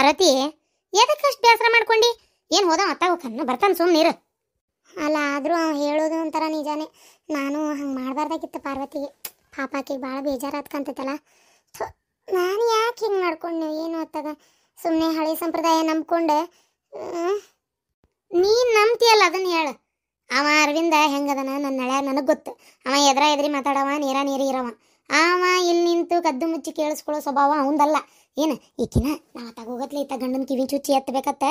ಪಾರ್ವತಿ, ಎದಕ್ಕಷ್ಟು ಬೇಸರ ಮಾಡ್ಕೊಂಡು ಏನು ಹೋದ ಮತ್ತಾಗನ್ನ ಬರ್ತಾನೆ ಸುಮ್ಮನಿರು. ಅಲ್ಲ ಆದರೂ ಹೇಳೋದು ಒಂಥರ ನಿಜಾನೇ. ನಾನು ಹಂಗೆ ಮಾಡಬಾರ್ದಾಗಿತ್ತು ಪಾರ್ವತಿಗೆ. ಪಾಪಾಕಿಗೆ ಭಾಳ ಬೇಜಾರಾತ್ಕಂತೈತಲ್ಲ. ನಾನು ಯಾಕೆ ಹಿಂಗೆ ಮಾಡ್ಕೊಂಡು ಏನು ಅತ್ತಾಗ ಸುಮ್ಮನೆ ಹಳೆ ಸಂಪ್ರದಾಯ ನಂಬ್ಕೊಂಡೆ. ನೀನು ನಂಬ್ತೀಯಲ್ಲ ಅದನ್ನು ಹೇಳು. ಅವ ಅರವಿಂದ ಹೆಂಗದನ ನನ್ನ ಹಳೆ ನನಗೆ ಗೊತ್ತು. ಅವ ಎದ್ರಿ ಮಾತಾಡವ, ನೀರಿ ಇರವ. ಅವ ಇಲ್ಲಿ ನಿಂತು ಕದ್ದು ಮುಚ್ಚಿ ಕೇಳಿಸ್ಕೊಳ್ಳೋ ಸ್ವಭಾವ ಅವಂದಲ್ಲ. ಏನು ಈಕಿನ ನಾವು ತಗೋಗತ್ಲೆ ಇತ್ತ ಗಂಡನ ಕಿವಿ ಚುಚ್ಚಿ ಎತ್ತಬೇಕತ್ತ.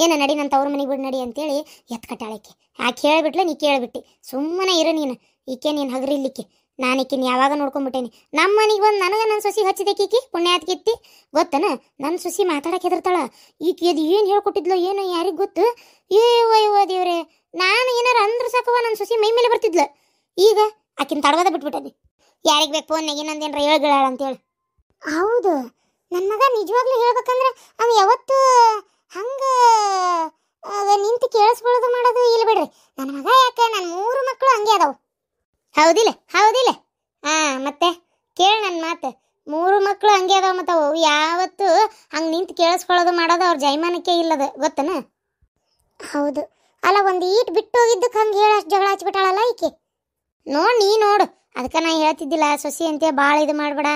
ಏನು ನಡಿ ನನ್ನ ತವ್ರ ಮನೆಗೆ ಬಿಡು ನಡಿ ಅಂತೇಳಿ ಎತ್ಕಟ್ಟಾಳಕ್ಕೆ. ಯಾಕೆ ಹೇಳಿಬಿಟ್ಲೆ ನೀ ಕೇಳಿಬಿಟ್ಟು ಸುಮ್ಮನೆ ಇರು ನೀನು. ಈಕೆ ನೀನು ಹಗರಿಲ್ಲಿಕ್ಕೆ ನಾನು ಈಕಿನ ಯಾವಾಗ ನೋಡ್ಕೊಂಡ್ಬಿಟ್ಟೇನಿ. ನಮ್ಮ ಮನೆಗೆ ಬಂದು ನನಗೆ ನನ್ನ ಸೊಸಿ ಹಚ್ಚಿದಕ್ಕೀಕಿ ಪುಣ್ಯಾತ್ಕಿತ್ತಿ ಗೊತ್ತನ. ನನ್ನ ಸೊಸಿ ಮಾತಾಡಕ್ಕೆ ಹೆದರ್ತಾಳ. ಈಕೆ ಅದು ಏನು ಹೇಳ್ಕೊಟ್ಟಿದ್ಲು ಏನೋ ಯಾರಿಗೆ ಗೊತ್ತು. ಏವೋ ದೇವ್ರೆ, ನಾನು ಏನಾರು ಅಂದ್ರೆ ಸಾಕವ ನನ್ನ ಸೊಸಿ ಮೈ ಮೇಲೆ ಬರ್ತಿದ್ಲು. ಈಗ ಆಕಿನ ತಡವದ ಬಿಟ್ಬಿಟ್ಟೆ. ಯಾರಿಗೆ ಬೇಕು ಫೋನ್ನಾಗ ಏನಂದೇನ್ರ ಹೇಳ್ಗಳಾಳ ಅಂತೇಳಿ. ಹೌದು, ನನ್ನ ಮಗ ನಿಜವಾಗ್ಲೂ ಹೇಳ್ಬೇಕಂದ್ರೆ ಅವ ಯಾವತ್ತು ಹಂಗೆ ನಿಂತು ಕೇಳಿಸ್ಕೊಳ್ಳೋದು ಮಾಡೋದು ಇಲ್ಲ ಬಿಡ್ರಿ. ನನ್ನ ಮಗ ಯಾಕೆ ನನ್ನ 3 ಮಕ್ಕಳು ಹಂಗೆ ಅದಾವು. ಹೌದಿಲ್ಲ ಮತ್ತೆ ಕೇಳ ನನ್ನ ಮಾತು. 3 ಮಕ್ಕಳು ಹಂಗೆ ಅದಾವ. ಮತ್ತು ಅವು ಯಾವತ್ತು ಹಂಗೆ ನಿಂತು ಕೇಳಿಸ್ಕೊಳ್ಳೋದು ಮಾಡೋದು ಅವ್ರ ಜೈಮಾನಕ್ಕೆ ಇಲ್ಲದ ಗೊತ್ತನ. ಹೌದು, ಅಲ್ಲ ಒಂದು ಈಟ್ ಬಿಟ್ಟು ಹೋಗಿದ್ದಕ್ಕೆ ಹಂಗೆ ಹೇಳಷ್ಟು ಜಗಳ ಹಚ್ಬಿಟ್ಟಾಳಲ್ಲ ಈಕೆ. ನೋಡು ಅದಕ್ಕೆ ನಾ ಹೇಳ್ತಿದ್ದಿಲ್ಲ ಸೊಸಿ ಅಂತೆ ಭಾಳ ಇದು ಮಾಡಬೇಡ,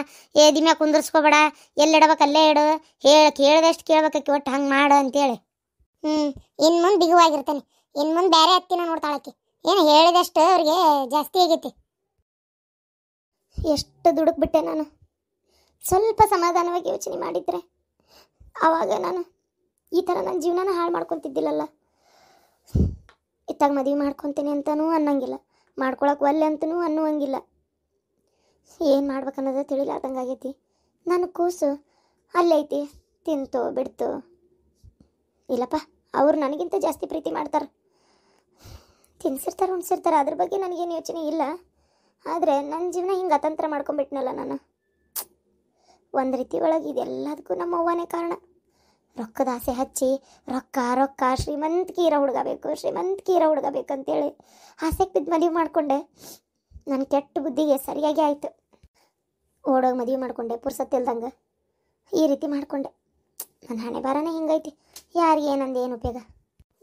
ದಿಮ್ಯಾ ಕುಂದರ್ಸ್ಕೋಬೇಡ, ಎಲ್ಲಿಡಬೇಕು ಅಲ್ಲೇ ಇಡು, ಕೇಳಿದಷ್ಟು ಕೇಳ್ಬೇಕಕ್ಕೆ ಒಟ್ಟು ಹಂಗೆ ಮಾಡು ಅಂತೇಳಿ. ಇನ್ನು ಮುಂದೆ ಬಿಗುವಾಗಿರ್ತಾನೆ. ಇನ್ನು ಮುಂದೆ ಬೇರೆ ಹತ್ತಿನ ನೋಡ್ತಾಳಕ್ಕೆ. ಏನು ಹೇಳಿದಷ್ಟು ಅವ್ರಿಗೆ ಜಾಸ್ತಿ ಆಗೈತಿ. ಎಷ್ಟು ದುಡುಕ್ಬಿಟ್ಟೆ ನಾನು. ಸ್ವಲ್ಪ ಸಮಾಧಾನವಾಗಿ ಯೋಚನೆ ಮಾಡಿದ್ರೆ ಆವಾಗ ನಾನು ಈ ಥರ ನನ್ನ ಜೀವನನ ಹಾಳು ಮಾಡ್ಕೊತಿದ್ದಿಲ್ಲಲ್ಲ. ಇತ್ತಾಗ ಮದುವೆ ಮಾಡ್ಕೊತೀನಿ ಅಂತನೂ ಅನ್ನಂಗಿಲ್ಲ, ಮಾಡ್ಕೊಳಕ್ಕೆ ಒಲ್ಲೆ ಅಂತನೂ ಅನ್ನುವಂಗಿಲ್ಲ. ಏನು ಮಾಡ್ಬೇಕನ್ನೋದು ತಿಳಿಲಾರ್ದಂಗೆ ಆಗೈತಿ. ನನ್ನ ಕೂಸು ಅಲ್ಲೈತಿ, ತಿಂತು ಬಿಡ್ತು. ಇಲ್ಲಪ್ಪ, ಅವ್ರು ನನಗಿಂತ ಜಾಸ್ತಿ ಪ್ರೀತಿ ಮಾಡ್ತಾರೆ. ತಿನ್ಸಿರ್ತಾರೆ ಉಣ್ಸಿರ್ತಾರೆ, ಅದ್ರ ಬಗ್ಗೆ ನನಗೇನು ಯೋಚನೆ ಇಲ್ಲ. ಆದರೆ ನನ್ನ ಜೀವನ ಹಿಂಗೆ ಅತಂತ್ರ ಮಾಡ್ಕೊಂಬಿಟ್ನಲ್ಲ ನಾನು. ಒಂದು ರೀತಿ ಒಳಗೆ ಇದೆಲ್ಲದಕ್ಕೂ ನಮ್ಮ ಅವ್ವನೇ ಕಾರಣ. ರೊಕ್ಕದ ಆಸೆ ಹಚ್ಚಿ ರೊಕ್ಕ ಶ್ರೀಮಂತಿಕೆ ಇರೋ ಹುಡುಗ ಬೇಕು ಅಂತೇಳಿ ಆಸೆಗೆ ಬಿದ್ದು ಮದುವೆ ಮಾಡಿಕೊಂಡೆ. ನನ್ನ ಕೆಟ್ಟ ಬುದ್ಧಿಗೆ ಸರಿಯಾಗಿ ಆಯಿತು. ಓಡೋಗಿ ಮದುವೆ ಮಾಡಿಕೊಂಡೆ ಪುರ್ಸತ್ತಿಲ್ದಂಗೆ. ಈ ರೀತಿ ಮಾಡಿಕೊಂಡೆ. ನನ್ನ ಹಣೆ ಬಾರನೇ ಹಿಂಗೈತಿ. ಯಾರಿಗೆ ಏನಂದು ಏನು ಉಪಯೋಗ.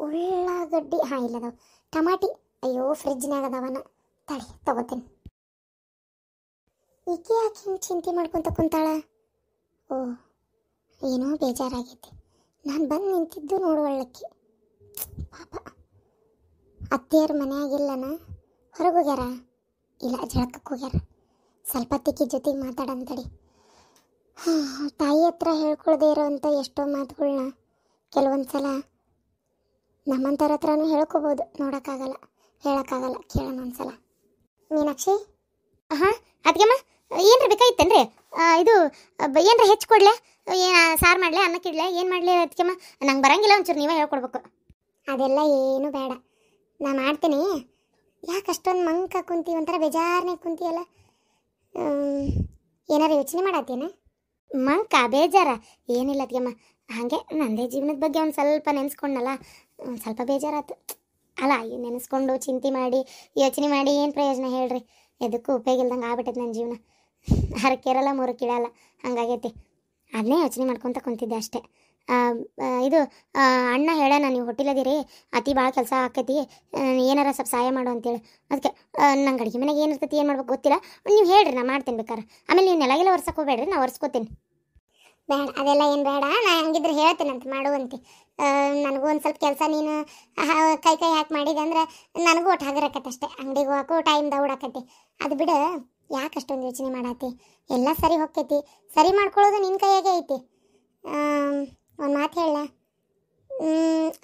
ಉಳ್ಳಾಗಡ್ಡಿ ಇಲ್ಲದವು ಟಮಾಟಿ. ಅಯ್ಯೋ ಫ್ರಿಜ್ನಾಗ ಅದಾವನ. ತಡಿ ತಗೋತೀನಿ. ಈಕೆ ಯಾಕೆ ಹಿಂಗೆ ಚಿಂತೆ ಮಾಡ್ಕೊತ ಕುಂತಾಳ? ಓ, ಏನೋ ಬೇಜಾರಾಗೈತಿ. ನಾನು ಬಂದು ನಿಂತಿದ್ದು ನೋಡುವಳ್ಳಕ್ಕಿ. ಪಾಪ ಅತ್ತೆಯರ ಮನೆಯಾಗಿಲ್ಲನ, ಹೊರಗೆ ಹೋಗ್ಯಾರ. ಇಲ್ಲ, ಜಳಕಕ್ಕೆ ಹೋಗ್ಯಾರ. ಸ್ವಲ್ಪ ತಿಕ್ಕಿ ಜೊತೆಗೆ ಮಾತಾಡಂತಡಿ. ತಾಯಿ ಹತ್ರ ಹೇಳ್ಕೊಳ್ದೇ ಇರೋವಂಥ ಎಷ್ಟೋ ಮಾತುಗಳನ್ನ ಕೆಲವೊಂದು ಸಲ ನಮ್ಮಂಥವ್ರ ಹತ್ರನೂ ಹೇಳ್ಕೊಬೋದು. ನೋಡೋಕ್ಕಾಗಲ್ಲ, ಹೇಳೋಕ್ಕಾಗಲ್ಲ. ಕೇಳೋಣ ಒಂದ್ಸಲ. ಮೀನಾಕ್ಷಿ. ಅದಕ್ಕೆಮ್ಮ ಏನ್ರ ಬೇಕಾಗಿತ್ತೇನ್ರಿ? ಇದು ಏನರ ಹೆಚ್ಚು ಕೊಡ್ಲೆ? ಸಾರು ಮಾಡಲೆ, ಅನ್ನಕ್ಕಿಡ್ಲೆ, ಏನು ಮಾಡಲಿ ಅದಕ್ಕೆಮ್ಮ? ನಂಗೆ ಬರಂಗಿಲ್ಲ, ಒಂಚೂರು ನೀವೇ ಹೇಳ್ಕೊಡ್ಬೇಕು. ಅದೆಲ್ಲ ಏನು ಬೇಡ, ನಾ ಮಾಡ್ತೀನಿ. ಯಾಕೆ ಅಷ್ಟೊಂದು ಮಂಕ ಕುಂತಿ, ಒಂಥರ ಬೇಜಾರನೇ ಕುಂತಿಯಲ್ಲ? ಏನಾರು ಯೋಚನೆ ಮಾಡತ್ತೇನ? ಮಂಕ ಬೇಜಾರ ಏನಿಲ್ಲ ಅದಕ್ಕೆಮ್ಮ. ಹಾಗೆ ನನ್ನದೇ ಜೀವನದ ಬಗ್ಗೆ ಒಂದು ಸ್ವಲ್ಪ ನೆನೆಸ್ಕೊಂಡಲ್ಲ, ಒಂದು ಸ್ವಲ್ಪ ಬೇಜಾರಾಯ್ತು. ಅಲ್ಲ, ನೆನೆಸ್ಕೊಂಡು ಚಿಂತೆ ಮಾಡಿ ಯೋಚನೆ ಮಾಡಿ ಏನು ಪ್ರಯೋಜನ ಹೇಳ್ರಿ? ಎದಕ್ಕೂ ಉಪಯೋಗ ಇಲ್ದಂಗೆ ಆಗ್ಬಿಟ್ಟೈತೆ ನನ್ನ ಜೀವನ. ಹರಕೆರಲ್ಲ ಮೂರಕ್ಕಿಡಲ್ಲ ಹಂಗಾಗೈತಿ. ಅದನ್ನೇ ಯೋಚನೆ ಮಾಡ್ಕೊತ ಕುಂತಿದ್ದೆ ಅಷ್ಟೇ. ಇದು ಅಣ್ಣ ಹೇಳೋಣ, ನೀವು ಹೊಟ್ಟಿಲದಿರಿ, ಅತಿ ಭಾಳ ಕೆಲಸ ಆಕೈತಿ, ಏನಾರ ಸ್ವಲ್ಪ ಸಹಾಯ ಮಾಡು ಅಂತೇಳಿ. ಅದಕ್ಕೆ ನಂಗೆ ಅಡುಗೆ ಮನೆಗೆ ಏನಿರ್ತೈತಿ, ಏನು ಮಾಡ್ಬೇಕು ಗೊತ್ತಿಲ್ಲ. ನೀವು ಹೇಳ್ರಿ, ನಾ ಮಾಡ್ತೀನಿ ಬೇಕಾರೆ. ಆಮೇಲೆ ನೀವು ನೆಲಗೆಲ್ಲ ಒರ್ಸಕ್ಕೆ ಹೋಗ್ಬೇಡ್ರಿ, ನಾ ಒರೆಸ್ಕೋತೀನಿ. ಬೇಡ, ಅದೆಲ್ಲ ಏನು ಬೇಡ. ನಾ ಹಂಗಿದ್ರೆ ಹೇಳ್ತೇನಂತ ಮಾಡುವಂತೆ. ನನಗೂ ಒಂದು ಸ್ವಲ್ಪ ಕೆಲಸ ನೀನು ಕೈ ಹಾಕಿ ಮಾಡಿದೆ ಅಂದ್ರೆ ನನಗೂ ಒಟ್ಟು ಹಗರಕತ್ತೆ ಅಷ್ಟೇ. ಅಂಗಡಿಗೆ ಹೋಗಕ್ಕೂ ಟೈಮ್ದ ಓಡಾಕತಿ. ಅದು ಬಿಡು, ಯಾಕೆ ಅಷ್ಟೊಂದು ಯೋಚನೆ ಮಾಡತ್ತಿ? ಎಲ್ಲ ಸರಿ ಹೋಗ್ತೈತಿ. ಸರಿ ಮಾಡ್ಕೊಳ್ಳೋದು ನಿನ್ನ ಕೈಯಾಗೆ ಐತಿ. ಒಂದು ಮಾತು ಹೇಳ,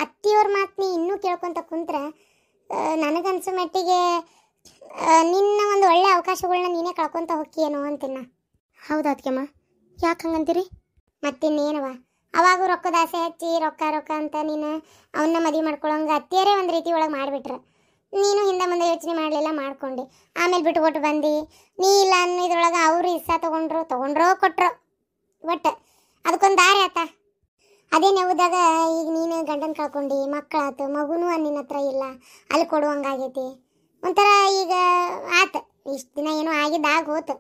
ಅತ್ತಿಯವ್ರ ಮಾತು ನೀ ಇನ್ನೂ ಕೇಳ್ಕೊತ ಕುಂತ್ರೆ ನನಗನ್ಸೋ ಮಟ್ಟಿಗೆ ನಿನ್ನ ಒಂದು ಒಳ್ಳೆ ಅವಕಾಶಗಳನ್ನ ನೀನೇ ಕಳ್ಕೊತ ಹೋಗ್ತೀಯೇನೋ ಅಂತೀನ. ಹೌದಾ ಅದಕ್ಕೆಮ್ಮ? ಯಾಕೆ ಹಂಗಂತೀರಿ? ಮತ್ತಿನ್ನೇನವ, ಅವಾಗ ರೊಕ್ಕದ ಆಸೆ ಹಚ್ಚಿ ರೊಕ್ಕ ಅಂತ ನೀನು ಅವನ್ನ ಮದುವೆ ಮಾಡ್ಕೊಳ್ಳೋಂಗೆ ಅತ್ತಿಯರೇ ಒಂದು ರೀತಿ ಒಳಗೆ ಮಾಡಿಬಿಟ್ರೆ, ನೀನು ಹಿಂದೆ ಮುಂದೆ ಯೋಚನೆ ಮಾಡಲಿಲ್ಲ, ಮಾಡ್ಕೊಂಡು ಆಮೇಲೆ ಬಿಟ್ಕೊಟ್ಟು ಬಂದು ನೀ ಇಲ್ಲ ಅನ್ನೋ ಇದ್ರೊಳಗೆ ಅವರು ಇಸ್ಸ ತೊಗೊಂಡ್ರೋ ಕೊಟ್ಟರು. ಒಟ್ಟು ಅದಕ್ಕೊಂದು ದಾರಿ ಆತ. ಅದೇ ನೆವದಾಗ ಈಗ ನೀನು ಗಂಡನ ಕಳ್ಕೊಂಡು ಮಕ್ಕಳಾತು, ಮಗುನೂ ನಿನ್ನ ಹತ್ರ ಇಲ್ಲ, ಅಲ್ಲಿ ಕೊಡುವಂಗಾಗೈತಿ. ಒಂಥರ ಈಗ ಆತು, ಇಷ್ಟು ದಿನ ಏನೋ ಆಗಿದ್ದು ಹೋತು.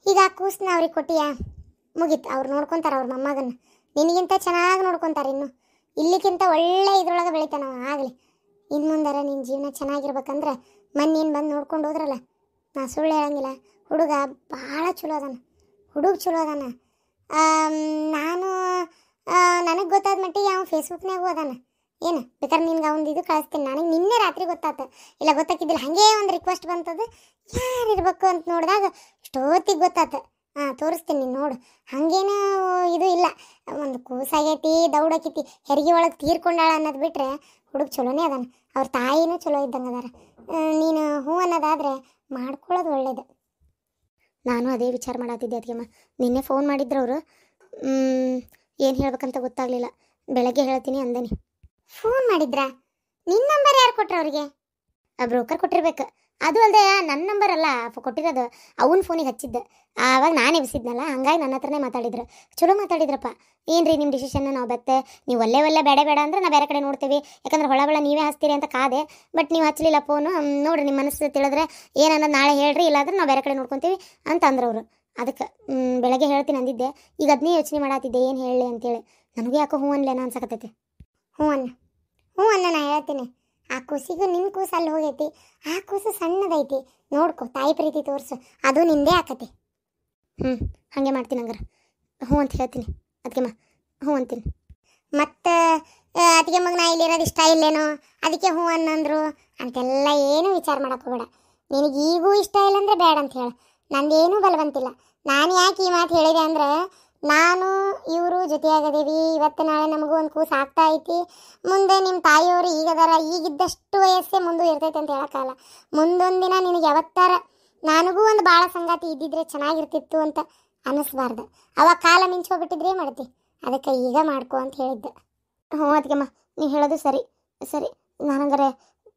ಈಗ ಆ ಕೂಸನ್ನ ಅವ್ರಿಗೆ ಕೊಟ್ಟಿಯಾ, ಮುಗೀತು. ಅವ್ರು ನೋಡ್ಕೊತಾರೆ ಅವ್ರ ಮೊಮ್ಮಗನ. ನಿನಗಿಂತ ಚೆನ್ನಾಗಿ ನೋಡ್ಕೊತಾರೆ ಇನ್ನು ಇಲ್ಲಿಗಿಂತ ಒಳ್ಳೆ ಇದ್ರೊಳಗೆ ಬೆಳಿತಾನವ ಆಗಲಿ. ಇನ್ನು ಮುಂದಾರ ನಿನ್ನ ಜೀವನ ಚೆನ್ನಾಗಿರ್ಬೇಕಂದ್ರೆ ನೀನು ಬಂದು ನೋಡ್ಕೊಂಡು ಹೋದ್ರಲ್ಲ, ನಾ ಸುಳ್ಳು ಹೇಳಂಗಿಲ್ಲ, ಹುಡುಗ ಭಾಳ ಚಲೋ ಅದಾನ, ಹುಡುಗ ಚಲೋ ಅದಾನ. ನಾನು ನನಗೆ ಗೊತ್ತಾದ ಮಟ್ಟಿಗೆ ಅವ್ನು ಫೇಸ್ಬುಕ್ನಾಗೂ ಅದಾನ. ಏನು ಬೇಕಾದ್ರೆ ನಿನ್ಗೆ ಅವ್ನು ಇದು ಕಳಿಸ್ತೀನಿ. ನನಗೆ ನಿನ್ನೆ ರಾತ್ರಿ ಗೊತ್ತಾತ, ಇಲ್ಲ ಗೊತ್ತಾಕಿದ್ದಿಲ್ಲ, ಹಾಗೇ ಒಂದು ರಿಕ್ವೆಸ್ಟ್ ಬಂತದು ಯಾರಿರ್ಬೇಕು ಅಂತ ನೋಡಿದಾಗ ಇಷ್ಟೊತ್ತಿಗೆ ಗೊತ್ತಾತ. ತೋರಿಸ್ತೀನಿ ನೀನು ನೋಡು. ಹಾಗೇನೂ ಇದು ಇಲ್ಲ, ಒಂದು ಕೂಸಾಗೈತಿ ದೌಡಾಕೈತಿ ಹೆರಿಗೆ ಒಳಗೆ ತೀರ್ಕೊಂಡಾಳ ಅನ್ನೋದು ಬಿಟ್ಟರೆ ಹುಡುಗ ಚಲೋನೇ ಅದಾನ. ಅವ್ರ ತಾಯಿನೂ ಚಲೋ ಇದ್ದಂಗೆ ಅದಾರ. ನೀನು ಹೂ ಅನ್ನೋದಾದರೆ ಮಾಡ್ಕೊಳ್ಳೋದು ಒಳ್ಳೇದು. ನಾನು ಅದೇ ವಿಚಾರ ಮಾಡತ್ತಿದ್ದೆ ಅದಕ್ಕೆಮ್ಮ. ನಿನ್ನೆ ಫೋನ್ ಮಾಡಿದ್ರು ಅವರು, ಏನು ಹೇಳ್ಬೇಕಂತ ಗೊತ್ತಾಗಲಿಲ್ಲ. ಬೆಳಗ್ಗೆ ಹೇಳ್ತೀನಿ ಅಂದನಿ. ಫೋನ್ ಮಾಡಿದ್ರಾ? ನಿನ್ನ ನಂಬರ್ ಯಾರು ಕೊಟ್ರ ಅವ್ರಿಗೆ? ಬ್ರೋಕರ್ ಕೊಟ್ಟಿರ್ಬೇಕು. ಅದು ಅಲ್ಲದೆ ನನ್ನ ನಂಬರ್ ಅಲ್ಲ ಕೊಟ್ಟಿರೋದು, ಅವನ ಫೋನಿಗೆ ಹಚ್ಚಿದ್ದೆ. ಆವಾಗ ನಾನು ಎಬ್ಸಿದ್ನಲ್ಲ, ಹಂಗಾಗಿ ನನ್ನ ಹತ್ರನೇ ಮಾತಾಡಿದ್ರು. ಚಲೋ ಮಾತಾಡಿದ್ರಪ್ಪ. ಏನು ರೀ ನಿಮ್ಮ ಡಿಸಿಷನ್, ನಾವು ಬತ್ತೆ ನೀವು ಒಳ್ಳೆ ಬೇಡ ಅಂದ್ರೆ ನಾವು ಬೇರೆ ಕಡೆ ನೋಡ್ತೀವಿ, ಯಾಕಂದ್ರೆ ಹೊಳ ನೀವೇ ಹಚ್ತೀರಿ ಅಂತ ಕಾದೆ. ಬಟ್ ನೀವು ಹಚ್ಚಲಿಲ್ಲ ಫೋನು. ನೋಡಿರಿ ನಿಮ್ಮ ಮನಸ್ಸು ತಿಳಿದ್ರೆ ಏನನ್ನೋದು ನಾಳೆ ಹೇಳ್ರಿ, ಇಲ್ಲಾಂದ್ರೆ ನಾವು ಬೇರೆ ಕಡೆ ನೋಡ್ಕೊತೀವಿ ಅಂತ ಅಂದ್ರು ಅವರು. ಅದಕ್ಕೆ ಬೆಳಗ್ಗೆ ಹೇಳ್ತೀನಿ ಅಂದಿದ್ದೆ. ಈಗ ಅದನ್ನೇ ಯೋಚನೆ ಮಾಡತ್ತಿದ್ದೆ ಏನು ಹೇಳಲಿ ಅಂತೇಳಿ. ನನಗೂ ಯಾಕೋ ಹೂ ಅನ್ಲೇನ ಅನ್ಸಕತ್ತೈತಿ. ಹ್ಞೂ ಅನ್ನ ನಾ ಹೇಳ್ತೀನಿ. ಆ ಕೂಸಿಗೂ ನಿನ್ನ ಕೂಸು ಅಲ್ಲಿ ಹೋಗೈತಿ, ಆ ಕೂಸು ಸಣ್ಣದೈತಿ, ನೋಡ್ಕೊ, ತಾಯಿ ಪ್ರೀತಿ ತೋರಿಸು, ಅದು ನಿಂದೇ ಆಕತಿ. ಹಾಗೆ ಮಾಡ್ತೀನಿ ಹಂಗಾರೆ. ಹ್ಞೂ ಅಂತ ಹೇಳ್ತೀನಿ ಅದಕ್ಕೆಮ್ಮ, ಹ್ಞೂ ಅಂತೀನಿ. ಮತ್ತು ಅದಕ್ಕೆ ಮಗ ನಾ ಇಲ್ಲಿರೋದು ಇಷ್ಟ ಇಲ್ಲೇನೋ ಅದಕ್ಕೆ ಹ್ಞೂ ಅನ್ನಂದ್ರು ಅಂತೆಲ್ಲ ಏನೂ ವಿಚಾರ ಮಾಡಕ್ಕೆ ಹೋಗಬೇಡ. ನಿನಗೆ ಈಗೂ ಇಷ್ಟ ಇಲ್ಲ ಅಂದರೆ ಬೇಡ ಅಂತ ಹೇಳು, ನಂದೇನೂ ಬಲವಂತಿಲ್ಲ. ನಾನು ಯಾಕೆ ಈ ಮಾತು ಹೇಳಿದೆ ಅಂದರೆ, ನಾನು ಇವರು ಜೊತೆಯಾಗದೇವಿ, ಇವತ್ತು ನಾಳೆ ನಮಗೂ ಒಂದು ಕೂಸು ಆಗ್ತಾ ಐತಿ. ಮುಂದೆ ನಿಮ್ಮ ತಾಯಿಯವರು ಈಗದಾರ, ಈಗಿದ್ದಷ್ಟು ವಯಸ್ಸೇ ಮುಂದೆ ಇರ್ತೈತೆ ಅಂತ ಹೇಳೋಕ್ಕಲ್ಲ. ಮುಂದೊಂದು ದಿನ ನಿನಗೆ ಯಾವತ್ತಾರ ನನಗೂ ಒಂದು ಭಾಳ ಸಂಗಾತಿ ಇದ್ದಿದ್ರೆ ಚೆನ್ನಾಗಿರ್ತಿತ್ತು ಅಂತ ಅನ್ನಿಸ್ಬಾರ್ದು. ಅವಾಗ ಕಾಲ ಮಿಂಚೋಗ್ಬಿಟ್ಟಿದ್ರೆ ಮಾಡ್ತಿ. ಅದಕ್ಕೆ ಈಗ ಮಾಡ್ಕೊ ಅಂತ ಹೇಳಿದ್ದೆ. ಹ್ಞೂ ಅದಕ್ಕೆಮ್ಮ, ನೀವು ಹೇಳೋದು ಸರಿ. ನಾನು ಹಂಗಾರೆ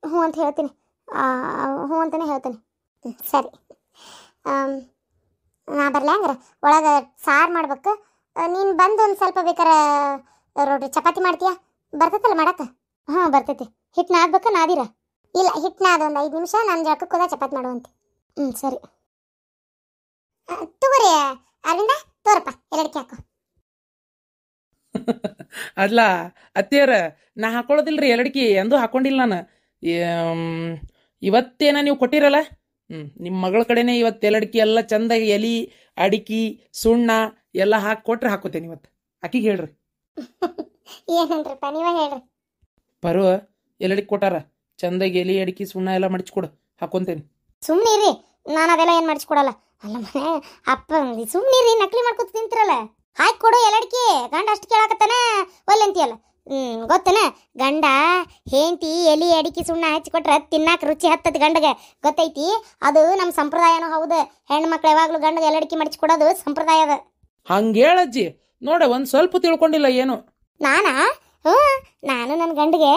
ಹ್ಞೂ ಅಂತ ಹೇಳ್ತೀನಿ. ಹ್ಞೂ ಅಂತಲೇ ಹೇಳ್ತೀನಿ. ಸರಿ, ನಾ ಬರಲ ಹಂಗಾರೆ. ಒಳಗೆ ಸಾರು ಮಾಡ್ಬೇಕು. ನೀನು ಬಂದು ಒಂದು ಸ್ವಲ್ಪ ಬೇಕಾರೆ ರೋಟಿ ಚಪಾತಿ ಮಾಡ್ತೀಯಾ? ಬರ್ತೈತಲ್ಲ ಮಾಡಕ್ಕೆ? ಹಾಂ ಬರ್ತೈತಿ. ಹಿಟ್ಟು ನಾದ್ಬೇಕಾ ನಾದಿರ? ಇಲ್ಲ, ಹಿಟ್ಟು ನಾದ ಒಂದು 5 ನಿಮಿಷ, ನಾನು ಜಳಕಕ್ಕೆ ಹೋದ ಚಪಾತಿ ಮಾಡುವಂತೆ. ಸರಿ ತಗೋರಿ ಅರವಿಂದ, ತೋರಪ್ಪ ಎರಡಕ್ಕೆ ಹಾಕು. ಅಲ್ಲ ಅತ್ತಿಯರ, ನಾ ಹಾಕೊಳ್ಳೋದಿಲ್ರಿ ಎರಡಕ್ಕಿ, ಎಂದೂ ಹಾಕೊಂಡಿಲ್ಲ ನಾನು. ಇವತ್ತೇನ ನೀವು ಕೊಟ್ಟಿರಲ್ಲ, ನಿಮ್ಮ ಮಗಳ ಕಡೆನೇ ಇವತ್ತು ಎಲ್ಲಡಿಕೆ ಎಲ್ಲ ಚಂದಾಗಿ ಎಲಿ ಅಡಿಕೆ ಸುಣ್ಣ ಎಲ್ಲ ಹಾಕಿ ಕೊಟ್ರೆ ಹಾಕೋತೇನೆ ಇವತ್ತು. ಆಕಿಗೆ ಹೇಳ್ರಿ. ಏನಂದ್ರಪ್ಪ ನೀವೇ ಹೇಳ್ರಿ. ಬರುವ ಎಲ್ಲಡಿಕೆ ಕೊಟ್ಟಾರ, ಚಂದಾಗಿ ಎಲಿ ಅಡಿಕೆ ಸುಣ್ಣ ಎಲ್ಲ ಮಡಿಚ್ಕೊಡು, ಹಾಕೊಂತೇನೆ. ಸುಮ್ಮನಿರಿ, ನಾನು ಅದೆಲ್ಲ ಏನು ಮಾಡಿಸ್ಕೊಡಲ್ಲ. ಅಲ್ಲ ಮನೆ ಅಪ್ಪ, ಸುಮ್ಮನಿರಿ, ನಕಲಿ ಮಾಡ್ಕೊತ ತಿಂತಿರಲ್ಲ. ಹಾಕಿ ಕೊಡು ಎಲ್ಲಡಿಕೆ. ಗಂಡ ಅಷ್ಟು ಕೇಳಾಕತ್ತಾನ ಒಲ್ಲೆಂತಿಯಲ್ಲ. ಗೊತ್ತನ, ಗಂಡ ಹೆಂಡತಿ ಎಲಿ ಅಡಿಕೆ ಸುಣ್ಣ ಹಚ್ಚಿ ಕೊಟ್ರೆ ತಿನ್ನಾಕ ರುಚಿ ಹತ್ತದ ಗಂಡಗೆ, ಗೊತ್ತೈತಿ? ಅದು ನಮ್ಮ ಸಂಪ್ರದಾಯನೂ ಹೌದು. ಹೆಣ್ಣು ಮಕ್ಳು ಯಾವಾಗಲೂ ಗಂಡಗೆ ಎಲ್ಲಡಿಕೆ ಮಡಿಸಿ ಕೊಡೋದು ಸಂಪ್ರದಾಯ ಅದ. ಹಂಗೆ ಹೇಳಜ್ಜಿ, ನೋಡ ಒಂದು ಸ್ವಲ್ಪ ತಿಳ್ಕೊಂಡಿಲ್ಲ ಏನು. ನಾನು ನನ್ನ ಗಂಡಿಗೆ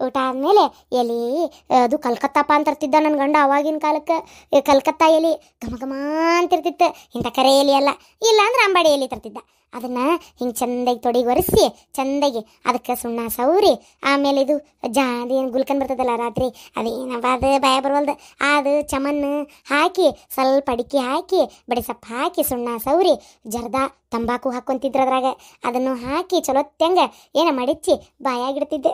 ಊಟ ಆದಮೇಲೆ ಎಲೆ, ಅದು ಕಲ್ಕತ್ತಾಪ ಅಂತ ತರ್ತಿದ್ದ ನನ್ನ ಗಂಡ ಅವಾಗಿನ ಕಾಲಕ್ಕೆ. ಕಲ್ಕತ್ತಾ ಎಲೆ ಘಮ ಘಮ ಅಂತಿರ್ತಿತ್ತು. ಇಂಥ ಕರೆ ಎಲೆ ಅಲ್ಲ, ಇಲ್ಲ ಅಂದ್ರೆ ಅಂಬಾಡಿ ಎಲೆ ತರ್ತಿದ್ದ. ಅದನ್ನು ಹಿಂಗೆ ಚೆಂದಾಗಿ ತೊಡಿಗೆ ಒರೆಸಿ, ಚೆಂದಾಗಿ ಅದಕ್ಕೆ ಸುಣ್ಣ ಸೌರಿ, ಆಮೇಲೆ ಇದು ಅದೇನು ಗುಲ್ಕನ್ ಬರ್ತದಲ್ಲ ರಾತ್ರಿ, ಅದೇನಪ್ಪ ಅದು ಭಯ ಬರವಲ್ದು, ಅದು ಚಮನ್ನು ಹಾಕಿ, ಸ್ವಲ್ಪ ಅಡಿಕೆ ಹಾಕಿ, ಬಡಿಸಪ್ಪ ಹಾಕಿ, ಸುಣ್ಣ ಸೌರಿ, ಜರ್ದ ತಂಬಾಕು ಹಾಕ್ಕೊಂತಿದ್ರು ಅದ್ರಾಗ. ಅದನ್ನು ಹಾಕಿ ಚಲೋತ್ತಂಗೆ ಏನೋ ಮಡಿಚಿ ಬಾಯಾಗಿಡ್ತಿದ್ದೆ.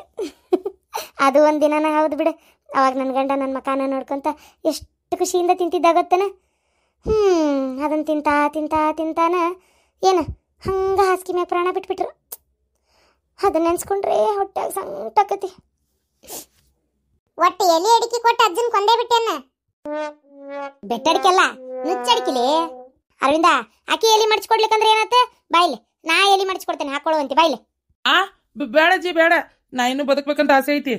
ಅದು ಒಂದು ದಿನನ ಹೌದು ಬಿಡು. ಅವಾಗ ನನ್ನ ಗಂಡ ನನ್ನ ಮಕಾನ ನೋಡ್ಕೊತ ಎಷ್ಟು ಖುಷಿಯಿಂದ ತಿಂತಿದ್ದಾಗತ್ತನ. ಅದನ್ನು ತಿಂತಾನ ಏನು ಹಂಗೆ ಹಾಸಿಗೆ ಮ್ಯಾಗ ಪ್ರಾಣ ಬಿಟ್ಬಿಟ್ರು. ಅದನ್ನ ನೆನ್ಸ್ಕೊಂಡ್ರೆ ಹೊಟ್ಟೆಗೆ ಸಂಕಟಾಕತಿ. ಒಟ್ಟು ಎಲೆ ಅಡಿಕೆ ಕೊಟ್ಟು ಅಜ್ಜನ್ ಕೊಂದೇ ಬಿಟ್ಟೆನ್ನ. ಬೆಟ್ಟಡಿಕೆಲ್ಲ ನುಚ್ಚಡಿಕೆಲಿ. ಅರವಿಂದ, ಆಕಿ ಎಲಿ ಮಡಿಸ್ಕೊಡ್ಲಿಕ್ಕಂದ್ರೆ ಏನಾತ? ಬಾಯ್ಲೆ, ನಾ ಎಲಿ ಮಡಿಸ್ಕೊಡ್ತೇನೆ, ಹಾಕೊಳ್ಳುವಂತೆ ಬಾಯ್ಲೆ. ಬೇಡಜ್ಜಿ ಬೇಡ, ನಾ ಇನ್ನೂ ಬದುಕ್ಬೇಕಂತ ಆಸೆ ಐತಿ.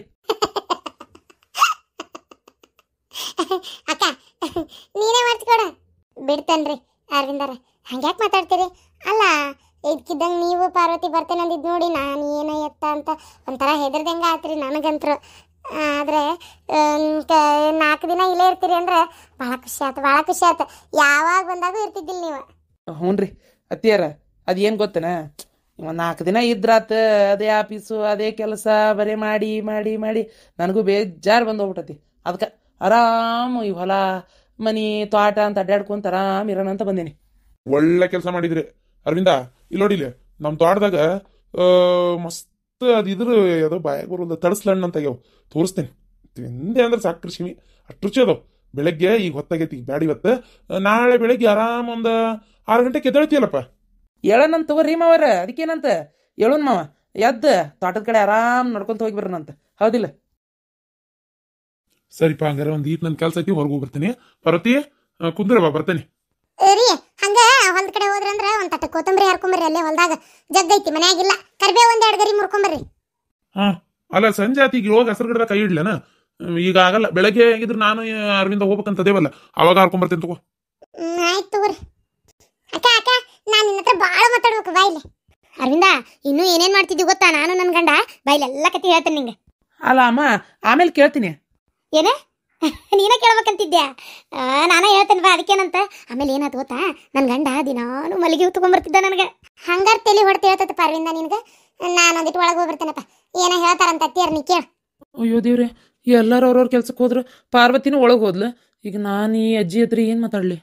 ಅಕ್ಕ ನೀನೇ ಮಾಡಿಸ್ಕೊಡ. ಬಿಡ್ತೇನ್ರಿ ಅರವಿಂದರ, ಹಂಗ್ಯಾಕೆ ಮಾತಾಡ್ತೀರಿ? ಅಲ್ಲ, ಇದಕ್ಕಿದ್ದಂಗೆ ನೀವು ಪಾರ್ವತಿ ಬರ್ತೇನೆ ಅಂದಿದ್ದು ನೋಡಿ ನಾನು ಏನೋ ಎತ್ತ ಅಂತ ಒಂಥರ ಹೆದರ್ದಂಗೆ ಆತ್ರಿ ನನಗಂತರು. ಆದರೆ 4 ದಿನ ಇಲ್ಲೇ ಇರ್ತೀರಿ ಅಂದ್ರೆ ಭಾಳ ಖುಷಿ ಆಯ್ತು. ಯಾವಾಗ ಬಂದಾಗೂ ಇರ್ತಿದ್ದಿಲ್ಲ ನೀವು. ಹ್ಞೂ ರೀ ಅತ್ತಿಯಾರ, ಅದೇನು ಗೊತ್ತನ, 4 ದಿನ ಇದ್ರಾತ, ಅದೇ ಆಫೀಸು ಅದೇ ಕೆಲಸ ಬರೀ ಮಾಡಿ ಮಾಡಿ ಮಾಡಿ ನನಗೂ ಬೇಜಾರು ಬಂದು ಹೋಗ್ಬಿಟ್ಟತಿ. ಅದಕ್ಕೆ ಆರಾಮ್ ಈ ಹೊಲ ಮನಿ ತೋಟ ಅಂತ ಅಡ್ಡಾಡ್ಕೊಂತ ಆರಾಮ್ ಇರೋಣ ಅಂತ ಬಂದೇನಿ. ಒಳ್ಳೆ ಕೆಲಸ ಮಾಡಿದ್ರಿ ಅರವಿಂದ. ಇಲ್ಲಿ ನೋಡಿಲ್ಲ, ನಮ್ಮ ತೋಟದಾಗ ಮಸ್ತ್ ಅದು ಇದ್ರ ಯಾವುದೋ ಬಾಯಾಗ ಬರೋದು ತಡಸ್ಲಣ್ಣ ಅಂತ ಆಗ್ಯಾವ, ತೋರಿಸ್ತೇನೆ. ತಿಂದೆ ಅಂದ್ರೆ ಸಾಕ್ರಿ ಶಿವಿ, ಅಷ್ಟು ರುಚಿ ಅದಾವ. ಬೆಳಗ್ಗೆ ಈಗ ಹೊತ್ತಾಗೈತಿ, ಈಗ ಬ್ಯಾಡಿ ಇವತ್ತು. ನಾಳೆ ಬೆಳಗ್ಗೆ ಆರಾಮ್ ಒಂದು 6 ಗಂಟೆಗೆ ಎದ್ದೇಳ್ತೀಯಲ್ಲಪ್ಪ. ಹೇಳನಂತ ತಗೋರಿ ಮಾವರ, ಅದಕ್ಕೇನಂತ ಹೇಳೋನ್ ಮಾವ. ಎದ್ದ ತೋಟದ ಕಡೆ ಆರಾಮ್ ನಡ್ಕೊಂತ ಹೋಗಿ ಬರೋಣಂತ, ಹೌದಿಲ್ಲ? ಸರಿಪ್ಪ, ಹಂಗಾರೆ ಒಂದು ಈಟ್ ನನ್ನ ಕೆಲಸ ಐತಿ, ಹೊರಗೆ ಬರ್ತೀನಿ. ಪಾರ್ವತಿ, ಕುಂದ್ರವಾ, ಬರ್ತೇನೆ. ರೀ ಹಂಗ ಹೊಲ್ದ ಕಡೆ ಹೋದ್ರಂದ್ರ ಒಂದ್ ತಟ್ಟ ಕೊತ್ತಂಬರಿ ಹರ್ಕೊಂಬರ್ರಿ, ಅಲ್ಲೇ ಹೊಲ್ದಾಗ ಜಗ್ಗೈತಿ, ಮನ್ಯಾಗಿಲ್ಲ. ಕರ್ಬೇವ್ ಒಂದ್ 2 ಗರಿ ಮುರ್ಕೊಂಬರ್ರಿ. ಹಾ, ಅಲ್ಲ ಸಂಜೆ ಆತಿ, ಈಗ ಹೋಗಿ ಹೆಸರು ಗಿಡದ ಕೈ ಇಡ್ಲೇನ? ಈಗ ಆಗಲ್ಲ, ಬೆಳಗ್ಗೆ ಆಗಿದ್ರೆ ನಾನು ಅರವಿಂದ ಹೋಗ್ಬೇಕಂತದೇವಲ್ಲ, ಅವಾಗ ಹರ್ಕೊಂಬರ್ತೇನೆ ತಗೋ. ಆಯ್ತು ತಗೋರಿ. ಅಕ್ಕ ಅಕ್ಕ, ನಾನು ನಿನ್ನ ಹತ್ರ ಭಾಳ ಮಾತಾಡ್ಬೇಕು, ಬಾಯಿಲೆ. ಅರವಿಂದ, ಇನ್ನೂ ಏನೇನ್ ಮಾಡ್ತಿದ್ವಿ ಗೊತ್ತಾ? ನಾನು ನನ್ನ ಗಂಡ ಬಾಯಿಲೆಲ್ಲ ಕತಿ ಹೇಳ್ತೇನೆ ನಿಂಗೆ. ಅಲ್ಲ ಅಮ್ಮ, ಆಮೇಲೆ ಕೇಳ್ತೀನಿ. ಏನ ನೀನೇ ಕೇಳ್ಬೇಕಂತಿದ್ಯಾ? ನಾನೇ ಹೇಳ್ತೇನೆ ಬಾ, ಅದಕ್ಕೇನಂತ. ಆಮೇಲೆ ಏನಾಯ್ತು ಗೊತ್ತಾ, ನನ್ನ ಗಂಡ ದಿನಾನು ಮಲ್ಲಿಗೆ ಹೂ ತಗೊಂಡ್ಬರ್ತಿದ್ದ ನನಗೆ. ಹಂಗಾರ ತಲೆ ಹೊಡ್ತಿ ಹೇಳ್ತೈತೆ ಪಾರ್ವಿಂದ ನಿನ್ಗೆ. ನಾನು ಒಂದಿಟ್ಟು ಒಳಗೆ ಹೋಗ್ಬರ್ತೇನಪ್ಪ, ಏನೋ ಹೇಳ್ತಾರಂತ ಅತ್ತಿಯರ್, ನೀ ಕೇಳ. ಅಯ್ಯೋ ದೇವ್ರೆ, ಎಲ್ಲಾರು ಅವ್ರವ್ರ ಕೆಲ್ಸಕ್ಕೆ ಹೋದ್ರು, ಪಾರ್ವತಿನೂ ಒಳಗೆ ಹೋದ್ಲು. ಈಗ ನಾನು ಈ ಅಜ್ಜಿ ಹತ್ರ ಏನು ಮಾತಾಡ್ಲಿ?